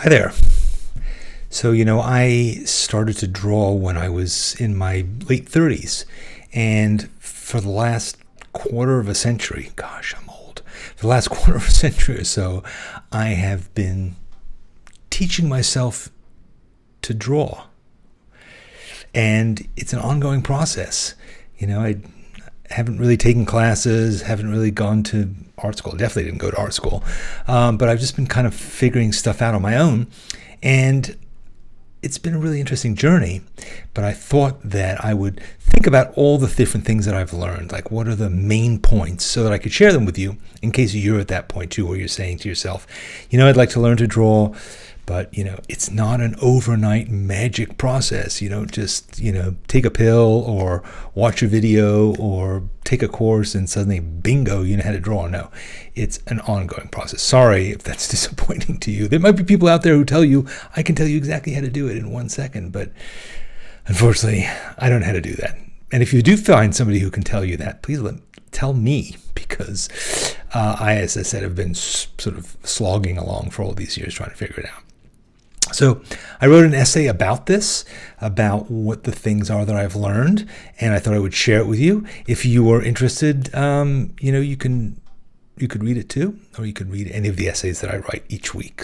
Hi there. So, I started to draw when I was in my late 30s. And for the last quarter of a century, gosh, I'm old. For the last quarter of a century or so, I have been teaching myself to draw. And it's an ongoing process. I haven't really taken classes, haven't really gone to art school. Definitely didn't go to art school. But I've just been kind of figuring stuff out on my own. And it's been a really interesting journey. But I thought that I would think about all the different things that I've learned. Like, what are the main points, so that I could share them with you in case you're at that point too, where you're saying to yourself, I'd like to learn to draw. But, it's not an overnight magic process. You don't just, take a pill or watch a video or take a course and suddenly, bingo, you know how to draw. No, it's an ongoing process. Sorry if that's disappointing to you. There might be people out there who tell you, I can tell you exactly how to do it in 1 second. But unfortunately, I don't know how to do that. And if you do find somebody who can tell you that, please tell me, because I, as I said, have been sort of slogging along for all these years trying to figure it out. So I wrote an essay about this, about what the things are that I've learned, and I thought I would share it with you. If you are interested, you could read it too, or you could read any of the essays that I write each week.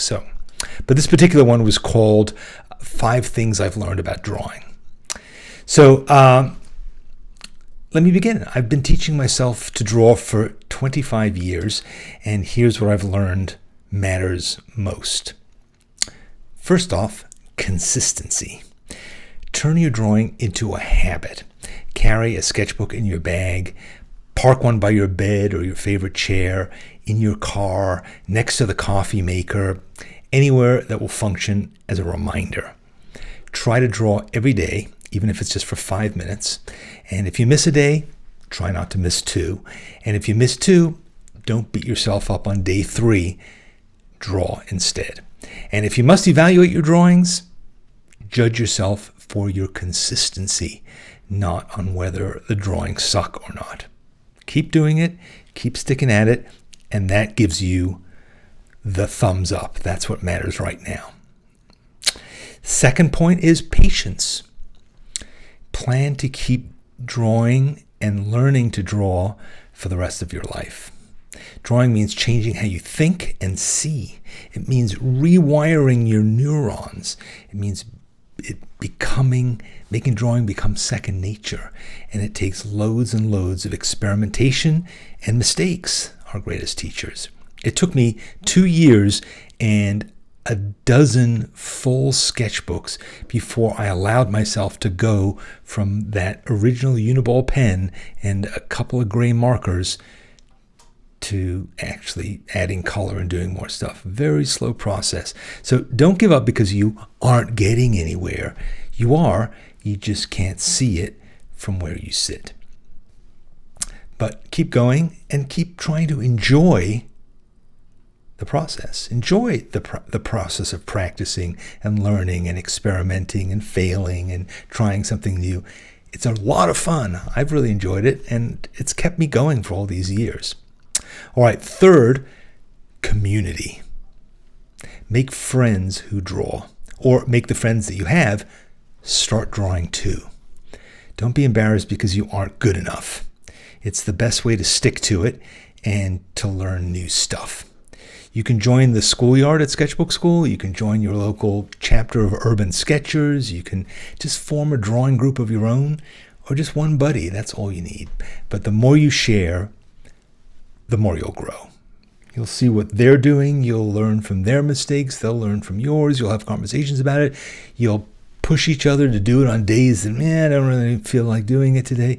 But this particular one was called 5 Things I've Learned About Drawing. So let me begin. I've been teaching myself to draw for 25 years, and here's what I've learned matters most. First off, consistency. Turn your drawing into a habit. Carry a sketchbook in your bag. Park one by your bed or your favorite chair, in your car, next to the coffee maker, anywhere that will function as a reminder. Try to draw every day, even if it's just for 5 minutes. And if you miss a day, try not to miss 2. And if you miss 2, don't beat yourself up on day 3. Draw instead. And if you must evaluate your drawings, judge yourself for your consistency, not on whether the drawings suck or not. Keep doing it, keep sticking at it, and that gives you the thumbs up. That's what matters right now. Second point is patience. Plan to keep drawing and learning to draw for the rest of your life. Drawing means changing how you think and see. It means rewiring your neurons. It means making drawing become second nature. And it takes loads and loads of experimentation and mistakes, our greatest teachers. It took me 2 years and a dozen full sketchbooks before I allowed myself to go from that original Uniball pen and a couple of gray markers to actually adding color and doing more stuff. Very slow process. So don't give up because you aren't getting anywhere. You are, you just can't see it from where you sit. But keep going and keep trying to enjoy the process. Enjoy the process of practicing and learning and experimenting and failing and trying something new. It's a lot of fun. I've really enjoyed it, and it's kept me going for all these years. All right, third, community. Make friends who draw, or make the friends that you have start drawing too. Don't be embarrassed because you aren't good enough. It's the best way to stick to it and to learn new stuff. You can join the schoolyard at Sketchbook School. You can join your local chapter of Urban Sketchers. You can just form a drawing group of your own, or just one buddy. That's all you need. But the more you share, the more you'll grow. You'll see what they're doing. You'll learn from their mistakes. They'll learn from yours. You'll have conversations about it. You'll push each other to do it on days that, I don't really feel like doing it today.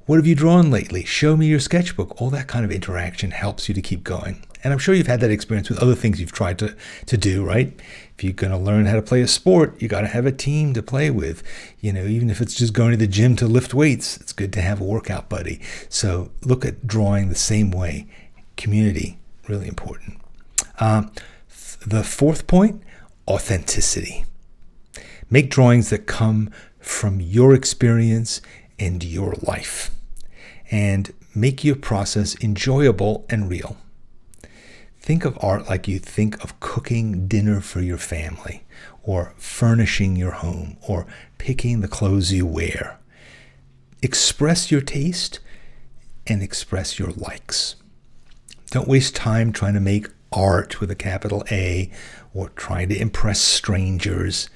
What have you drawn lately? Show me your sketchbook. All that kind of interaction helps you to keep going. And I'm sure you've had that experience with other things you've tried to do, right? If you're going to learn how to play a sport, you got to have a team to play with. Even if it's just going to the gym to lift weights, it's good to have a workout buddy. So look at drawing the same way. Community, really important. The fourth point, authenticity. Make drawings that come from your experience and your life, and make your process enjoyable and real. Think of art like you think of cooking dinner for your family, or furnishing your home, or picking the clothes you wear. Express your taste and express your likes. Don't waste time trying to make art with a capital A or trying to impress strangers.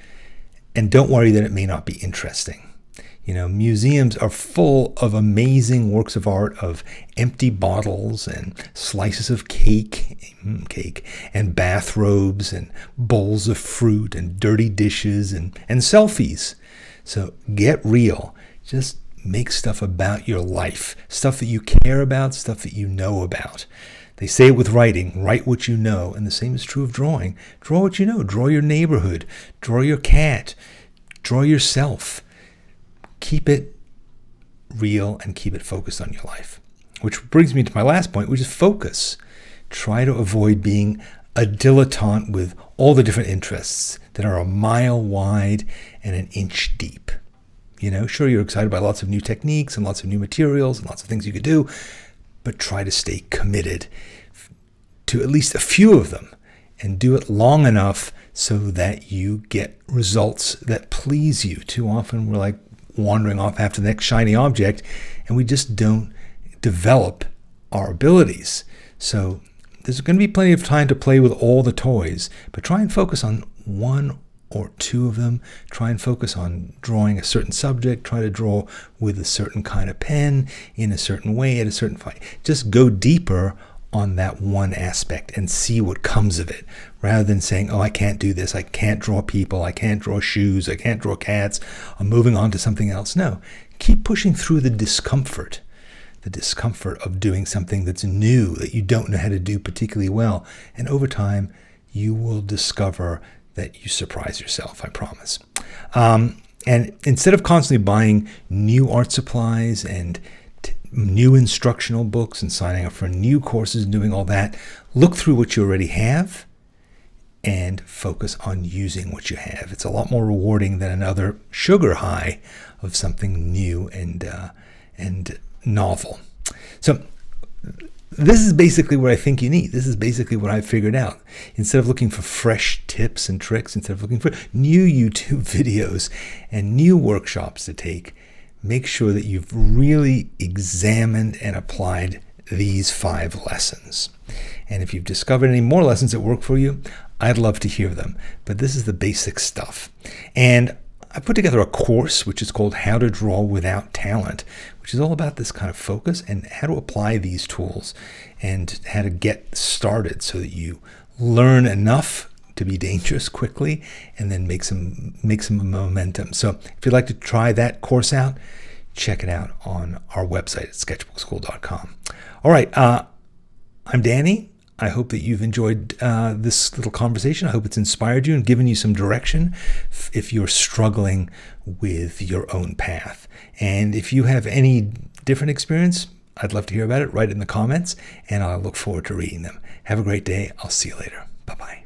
And don't worry that it may not be interesting. Museums are full of amazing works of art, of empty bottles and slices of cake, and bathrobes and bowls of fruit and dirty dishes and selfies. So get real. Just make stuff about your life, stuff that you care about, stuff that you know about. They say it with writing, write what you know, and the same is true of drawing. Draw what you know. Draw your neighborhood. Draw your cat. Draw yourself. Keep it real and keep it focused on your life. Which brings me to my last point, which is focus. Try to avoid being a dilettante with all the different interests that are a mile wide and an inch deep. Sure, you're excited by lots of new techniques and lots of new materials and lots of things you could do, but try to stay committed to at least a few of them and do it long enough so that you get results that please you. Too often we're like wandering off after the next shiny object and we just don't develop our abilities. So there's going to be plenty of time to play with all the toys, but try and focus on one or two of them. Try and focus on drawing a certain subject. Try to draw with a certain kind of pen, in a certain way, at a certain point. Just go deeper on that one aspect and see what comes of it, rather than saying, oh, I can't do this. I can't draw people. I can't draw shoes. I can't draw cats. I'm moving on to something else. No, keep pushing through the discomfort of doing something that's new, that you don't know how to do particularly well. And over time, you will discover that you surprise yourself, I promise. And instead of constantly buying new art supplies and new instructional books and signing up for new courses and doing all that, look through what you already have and focus on using what you have. It's a lot more rewarding than another sugar high of something new and novel. So this is basically what I think you need. This is basically what I've figured out. Instead of looking for fresh tips and tricks, instead of looking for new YouTube videos and new workshops to take, make sure that you've really examined and applied these 5 lessons. And if you've discovered any more lessons that work for you, I'd love to hear them. But this is the basic stuff. And I put together a course which is called How to Draw Without Talent, which is all about this kind of focus and how to apply these tools and how to get started so that you learn enough to be dangerous quickly and then make some momentum. So if you'd like to try that course out, check it out on our website at sketchbookskool.com. All right, I'm Danny. I hope that you've enjoyed this little conversation. I hope it's inspired you and given you some direction if you're struggling with your own path. And if you have any different experience, I'd love to hear about it. Write it in the comments, and I'll look forward to reading them. Have a great day. I'll see you later. Bye-bye.